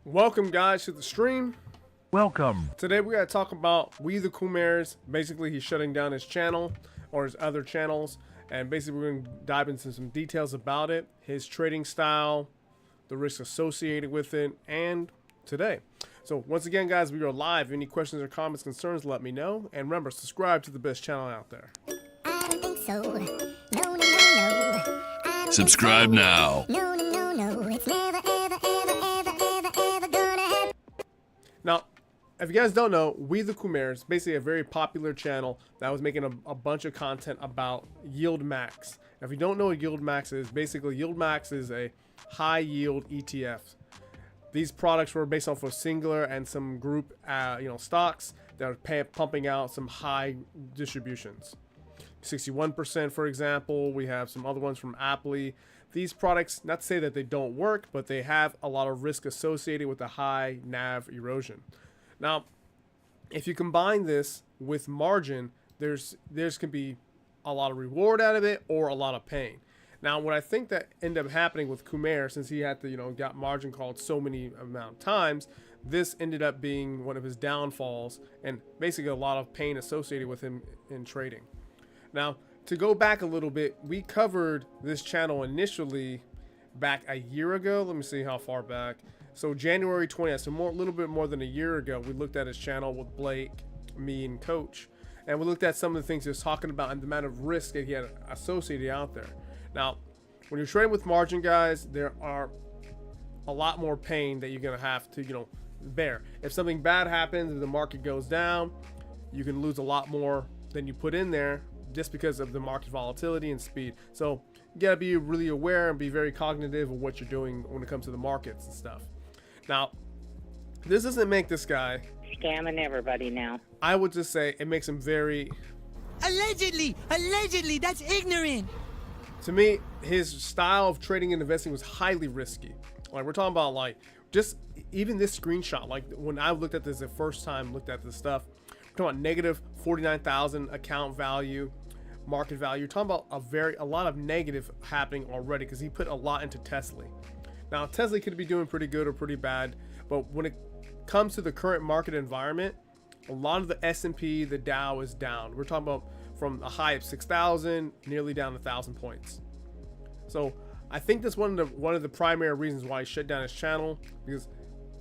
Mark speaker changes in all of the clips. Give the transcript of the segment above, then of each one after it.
Speaker 1: Welcome guys to the stream.
Speaker 2: Welcome.
Speaker 1: Today we're going to talk about We the Khmers. Basically he's shutting down his channel or his other channels, and basically we're going to dive into some details about it, his trading style, the risks associated with it, and today. So once again guys, we are live. Any questions or comments, concerns, let me know, and remember, subscribe to the best channel out there.
Speaker 3: I don't think so. No.
Speaker 2: Subscribe now.
Speaker 3: No. It's never, ever gonna happen.
Speaker 1: Now, if you guys don't know, We the Khmers, basically a very popular channel that was making a bunch of content about yield max. Now, if you don't know what yield max is, basically yield max is a high yield ETF. These products were based off of singular and some group, stocks that are pumping out some high distributions. 61%, for example. We have some other ones from Apple. These products, not to say that they don't work, but they have a lot of risk associated with the high NAV erosion. Now, if you combine this with margin, there's can be a lot of reward out of it or a lot of pain. Now, what I think that ended up happening with Khmer, since he had to, got margin called so many amount of times, this ended up being one of his downfalls and basically a lot of pain associated with him in trading. Now, to go back a little bit, we covered this channel initially back a year ago. Let me see how far back. So January 20th, so a little bit more than a year ago, we looked at his channel with Blake, me, and Coach. And we looked at some of the things he was talking about and the amount of risk that he had associated out there. Now, when you're trading with margin, guys, there are a lot more pain that you're going to have to, bear. If something bad happens and the market goes down, you can lose a lot more than you put in there, just because of the market volatility and speed. So you gotta be really aware and be very cognitive of what you're doing when it comes to the markets and stuff. Now, this doesn't make this guy
Speaker 4: scamming everybody now.
Speaker 1: I would just say it makes him very
Speaker 5: Allegedly, that's ignorant.
Speaker 1: to me, his style of trading and investing was highly risky. Like, we're talking about, like, just even this screenshot, like when I looked at this the first time, looked at this stuff, we're talking about negative 49,000 account value, market value. You're talking about a lot of negative happening already, because he put a lot into Tesla. Now, Tesla could be doing pretty good or pretty bad, but when it comes to the current market environment, a lot of the S&P, the Dow is down. We're talking about from a high of 6,000, nearly down 1,000 points. So I think that's one of the primary reasons why he shut down his channel, because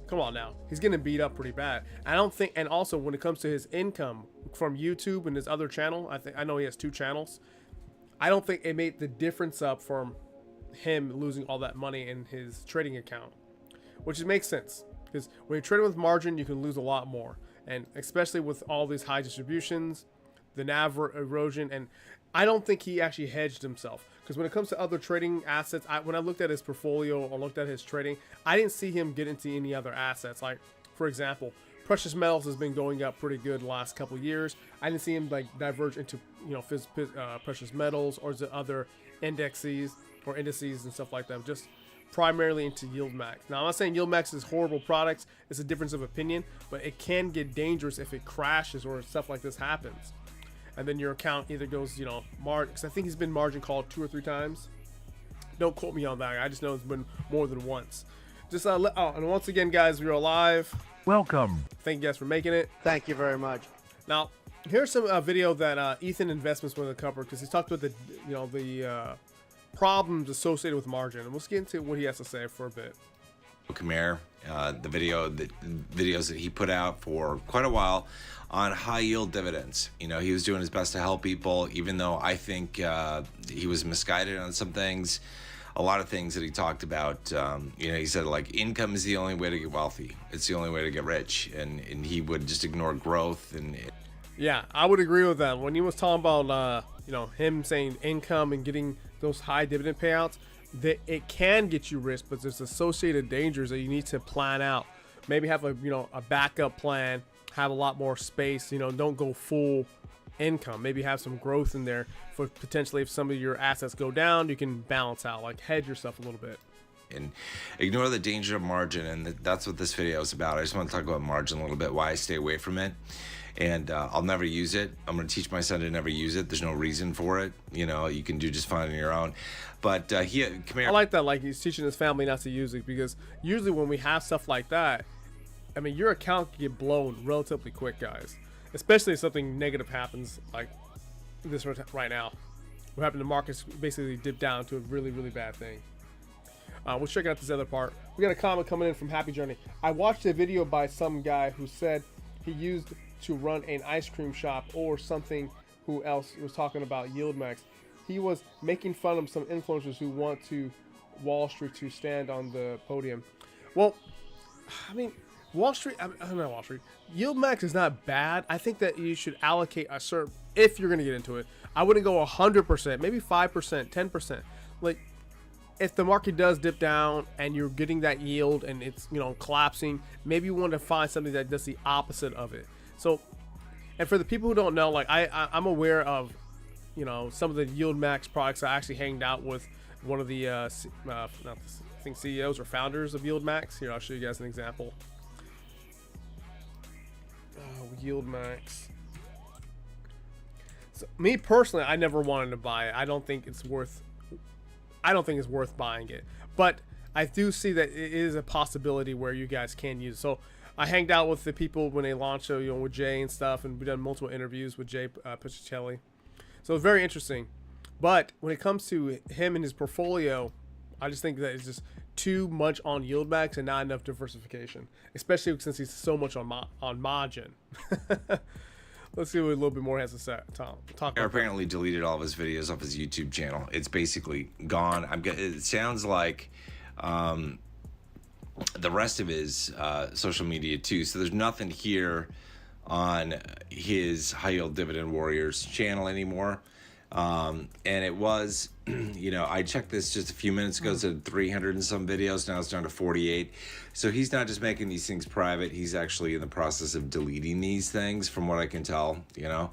Speaker 1: come on now, he's getting beat up pretty bad. I don't think, and also when it comes to his income from YouTube and his other channel, I know he has 2 channels. I don't think it made the difference up from him losing all that money in his trading account, which makes sense, because when you're trading with margin, you can lose a lot more, and especially with all these high distributions, the NAV erosion. And I don't think he actually hedged himself, because when it comes to other trading assets, when I looked at his portfolio or looked at his trading, I didn't see him get into any other assets. Like, for example, precious metals has been going up pretty good the last couple of years. I didn't see him like diverge into precious metals or the other indexes and stuff like that. Just primarily into yield max. Now, I'm not saying yield max is horrible products. It's a difference of opinion, but it can get dangerous if it crashes or stuff like this happens. And then your account either goes, because I think he's been margin called 2 or 3 times. Don't quote me on that. I just know it's been more than once. And once again, guys, we are live.
Speaker 2: Welcome.
Speaker 1: Thank you guys for making it.
Speaker 6: Thank you very much.
Speaker 1: Now, here's some video that Ethan Investments wanted to cover, because he talked about the problems associated with margin, and let's get into what he has to say for a bit.
Speaker 7: Khmer, the videos that he put out for quite a while on high yield dividends. He was doing his best to help people, even though I think he was misguided on some things. A lot of things that he talked about, he said, like, income is the only way to get wealthy. It's the only way to get rich, and he would just ignore growth.
Speaker 1: Yeah, I would agree with that. When he was talking about him saying income and getting those high dividend payouts, that it can get you risk, but there's associated dangers that you need to plan out. Maybe have a backup plan, have a lot more space. Don't go full income. Maybe have some growth in there for potentially if some of your assets go down, you can balance out, like hedge yourself a little bit.
Speaker 7: and ignore the danger of margin. And that's what this video is about. I just want to talk about margin a little bit, why I stay away from it. And I'll never use it. I'm going to teach my son to never use it. There's no reason for it. You know, you can do just fine on your own. But Khmer,
Speaker 1: I like that. Like, he's teaching his family not to use it, because usually when we have stuff like that, I mean, your account can get blown relatively quick, guys. Especially if something negative happens like this right now. What happened to markets basically dipped down to a really, really bad thing. We'll check out this other part. We got a comment coming in from Happy Journey. I watched a video by some guy who said he used to run an ice cream shop or something. Who else was talking about yield max? He was making fun of some influencers who want to Wall Street to stand on the podium. Well, I mean, Wall Street, I don't know, Wall Street. Yield max is not bad. I think that you should allocate a certain, if you're going to get into it, I wouldn't go 100%, maybe 5%, 10%. Like, if the market does dip down and you're getting that yield and it's, you know, collapsing, maybe you want to find something that does the opposite of it. So, and for the people who don't know, like, I'm aware of, you know, some of the yield max products. I actually hanged out with one of the, I think CEOs or founders of yield max. Here, I'll show you guys an example. Yield max. So, me personally, I never wanted to buy it. I don't think it's worth buying it. But I do see that it is a possibility where you guys can use it. So I hanged out with the people when they launched, you know, with Jay and stuff, and we've done multiple interviews with Jay Piccicelli. So it's very interesting. But when it comes to him and his portfolio, I just think that it's just too much on yield max and not enough diversification, especially since he's so much on margin. Let's see what a little bit more has to say. Talk about.
Speaker 7: Apparently deleted all of his videos off his YouTube channel. It's basically gone. It sounds like the rest of his social media too. So there's nothing here on his High Yield Dividend Warriors channel anymore. And it was, you know, I checked this just a few minutes ago. It said 300 and some videos. Now it's down to 48. So he's not just making these things private. He's actually in the process of deleting these things, from what I can tell, you know.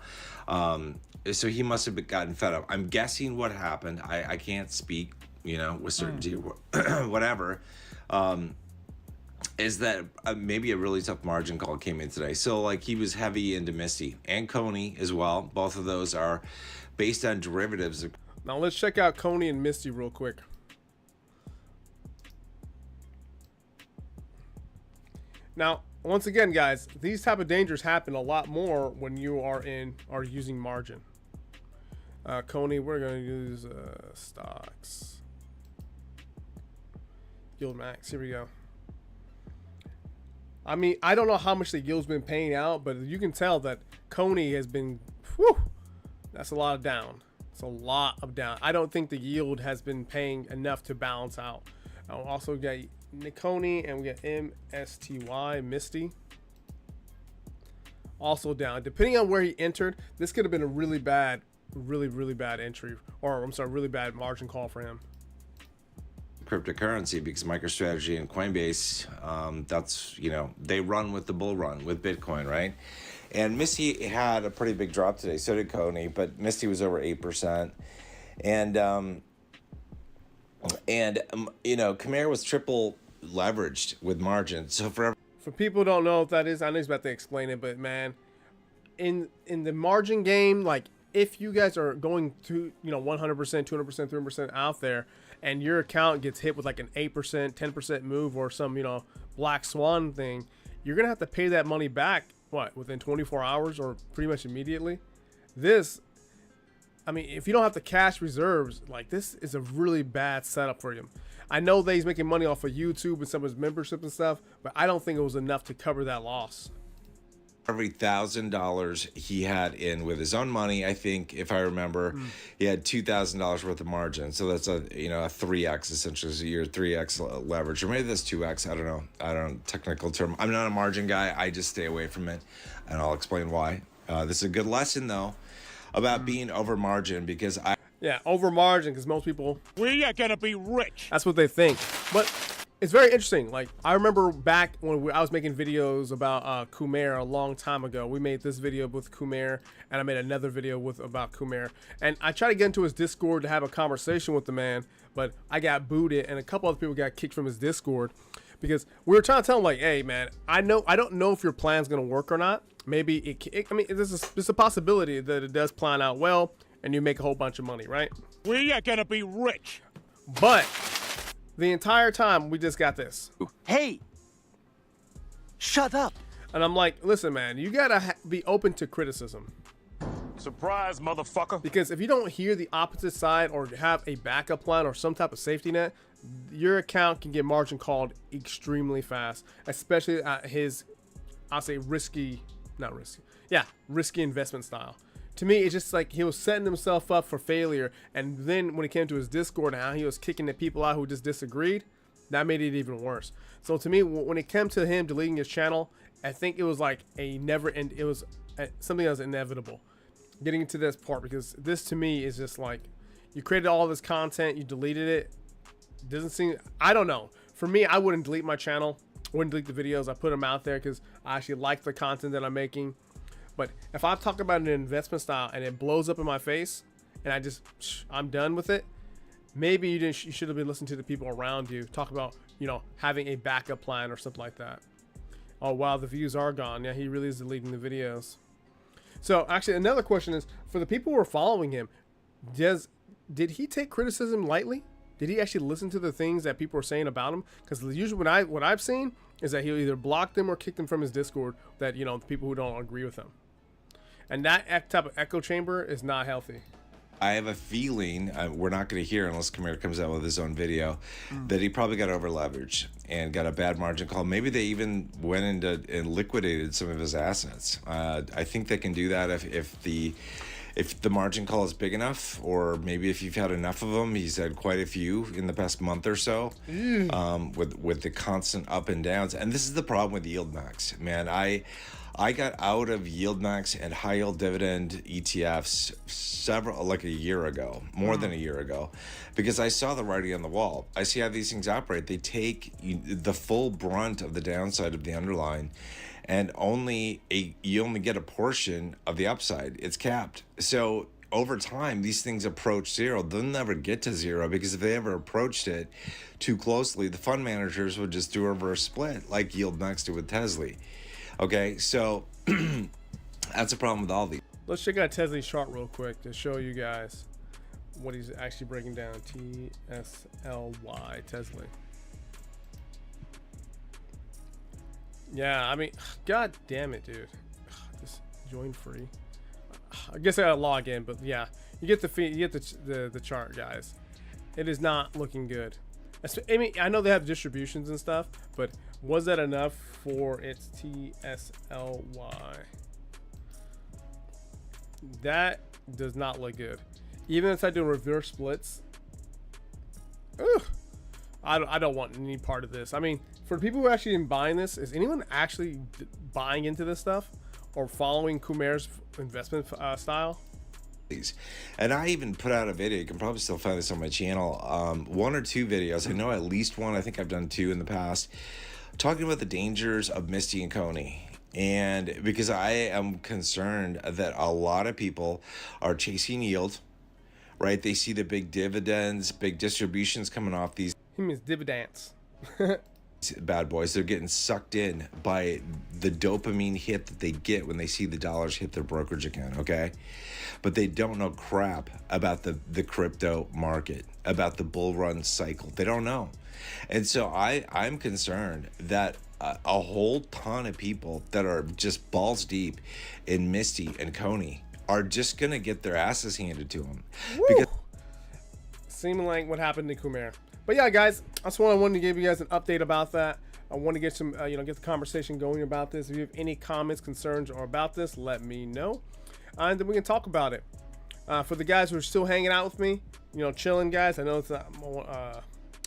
Speaker 7: So he must have gotten fed up. I'm guessing what happened. I can't speak, you know, with certainty, whatever. Is that maybe a really tough margin call came in today. So, like, he was heavy into Misty and Coney as well. Both of those are based on derivatives.
Speaker 1: Now let's check out Coney and Misty real quick. Now, once again, guys, these type of dangers happen a lot more when you are using margin. Coney, we're going to use stocks. Yield max. Here we go. I mean, I don't know how much the yield's been paying out, but you can tell that Coney has been, whew, that's a lot of down. It's a lot of down. I don't think the yield has been paying enough to balance out. Also got Coney and we got MSTY, Misty. Also down. Depending on where he entered, this could have been a really bad, really bad entry. Or, I'm sorry, really bad margin call for him.
Speaker 7: Cryptocurrency, because MicroStrategy and Coinbase, that's, you know, they run with the bull run with Bitcoin, right? And Misty had a pretty big drop today. So did Coney, but Misty was over 8%. And you know, Khmer was triple leveraged with margin. So for
Speaker 1: people who don't know what that is, I know he's about to explain it, but man, in the margin game, like, if you guys are going to, you know, 100%, 200%, 300% out there, and your account gets hit with like an 8%, 10% move or some, you know, black swan thing, you're going to have to pay that money back, what, within 24 hours or pretty much immediately? This, I mean, if you don't have the cash reserves, like, this is a really bad setup for him. I know that he's making money off of YouTube and some of his membership and stuff, but I don't think it was enough to cover that loss.
Speaker 7: every $1,000 he had in with his own money, I think, if I remember, he had $2,000 worth of margin. So that's a 3x essentially. So you're 3x leverage, or maybe that's 2x. I don't know. Technical term. I'm not a margin guy. I just stay away from it, and I'll explain why. This is a good lesson though about being over margin, because
Speaker 1: over margin, because most people,
Speaker 2: We are gonna be rich.
Speaker 1: that's what they think. But it's very interesting. Like, I remember back when I was making videos about Khmer a long time ago. We made this video with Khmer, and I made another video about Khmer. And I tried to get into his Discord to have a conversation with the man, but I got booted and a couple other people got kicked from his Discord because we were trying to tell him like, hey man, I don't know if your plan's gonna work or not. Maybe I mean, there's a possibility that it does plan out well and you make a whole bunch of money, right?
Speaker 2: We are gonna be rich.
Speaker 1: But the entire time we just got this.
Speaker 5: Hey, shut up.
Speaker 1: And I'm like, listen, man, you gotta be open to criticism.
Speaker 2: Surprise, motherfucker.
Speaker 1: Because if you don't hear the opposite side or have a backup plan or some type of safety net, your account can get margin called extremely fast, especially at his, I'll say risky investment style. To me, it's just like he was setting himself up for failure. And then when it came to his Discord and how he was kicking the people out who just disagreed, that made it even worse. So to me, when it came to him deleting his channel, I think it was like it was something that was inevitable. Getting into this part, because this to me is just like, you created all this content, you deleted it. Doesn't seem, I don't know. For me, I wouldn't delete my channel. I wouldn't delete the videos. I put them out there because I actually like the content that I'm making. But if I talk about an investment style and it blows up in my face and I'm done with it, maybe you should have been listening to the people around you talk about, you know, having a backup plan or something like that. Oh wow, the views are gone. Yeah, he really is deleting the videos. So actually another question is, for the people who are following him, did he take criticism lightly? Did he actually listen to the things that people are saying about him? Because usually what I've seen is that he'll either block them or kick them from his Discord, that, you know, the people who don't agree with him. And that type of echo chamber is not healthy.
Speaker 7: I have a feeling, we're not going to hear unless Khmer comes out with his own video, that he probably got over leveraged and got a bad margin call. Maybe they even went into and liquidated some of his assets. I think they can do that if the margin call is big enough, or maybe if you've had enough of them. He's had quite a few in the past month or so, with the constant up and downs. And this is the problem with yield max, man. I got out of yield max and high yield dividend ETFs like a year ago, more than a year ago, because I saw the writing on the wall. I see how these things operate. They take the full brunt of the downside of the underlying, and you only get a portion of the upside. It's capped. So over time, these things approach zero. They'll never get to zero, because if they ever approached it too closely, the fund managers would just do a reverse split like yield max did with Tesla. Okay, so that's a problem with all these.
Speaker 1: Let's check out Tesla's chart real quick to show you guys what he's actually breaking down. TSLY, Tesla. Yeah, I mean, god damn it, dude. Just join free. I guess I gotta log in, but yeah, you get the feed, you get the chart, guys. It is not looking good. I mean, I know they have distributions and stuff, but was that enough for its TSLY? That does not look good. Even if I do reverse splits, I don't want any part of this. I mean, for people who are actually buying this, is anyone actually buying into this stuff or following Khmer's investment style?
Speaker 7: And I even put out a video. You can probably still find this on my channel. 1 or 2 videos. I know at least one. I think I've done 2 in the past, talking about the dangers of Misty and Coney. And because I am concerned that a lot of people are chasing yield, right? They see the big dividends, big distributions coming off these.
Speaker 1: He means dividends.
Speaker 7: Bad boys. They're getting sucked in by the dopamine hit that they get when they see the dollars hit their brokerage account, okay? But they don't know crap about the crypto market, about the bull run cycle. They don't know. And so I'm concerned that a whole ton of people that are just balls deep in Misty and Coney are just gonna get their asses handed to them. Because
Speaker 1: seeming like what happened to Khmer. But yeah, guys, that's what I wanted to give you guys an update about that. I want to get some, get the conversation going about this. If you have any comments, concerns, or about this, let me know, and then we can talk about it. For the guys who are still hanging out with me, chilling, guys. I know it's the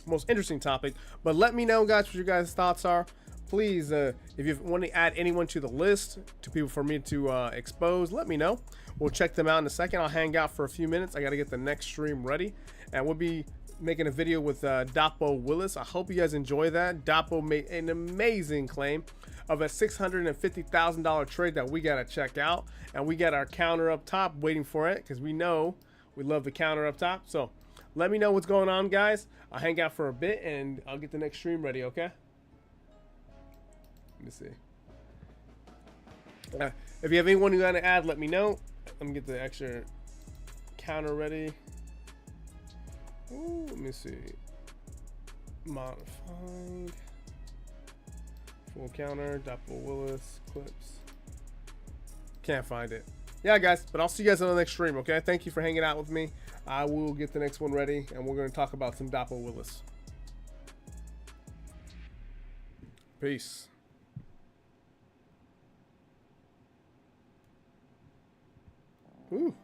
Speaker 1: most interesting topic, but let me know, guys, what your guys' thoughts are. Please, if you want to add anyone to the list, to people for me to expose, let me know. We'll check them out in a second. I'll hang out for a few minutes. I got to get the next stream ready, and we'll be making a video with Dapo Willis. I hope you guys enjoy that. Dapo made an amazing claim of a $650,000 trade that we got to check out, and we got our counter up top waiting for it, because we know we love the counter up top. So Let me know what's going on, guys. I'll hang out for a bit and I'll get the next stream ready, okay? Let me see. If you have anyone you want to add, let me know. Let me get the extra counter ready. Ooh, let me see. Modified. Full counter. Doppel Willis. Clips. Can't find it. Yeah, guys. But I'll see you guys on the next stream, okay? Thank you for hanging out with me. I will get the next one ready, and we're going to talk about some Doppel Willis. Peace. Ooh.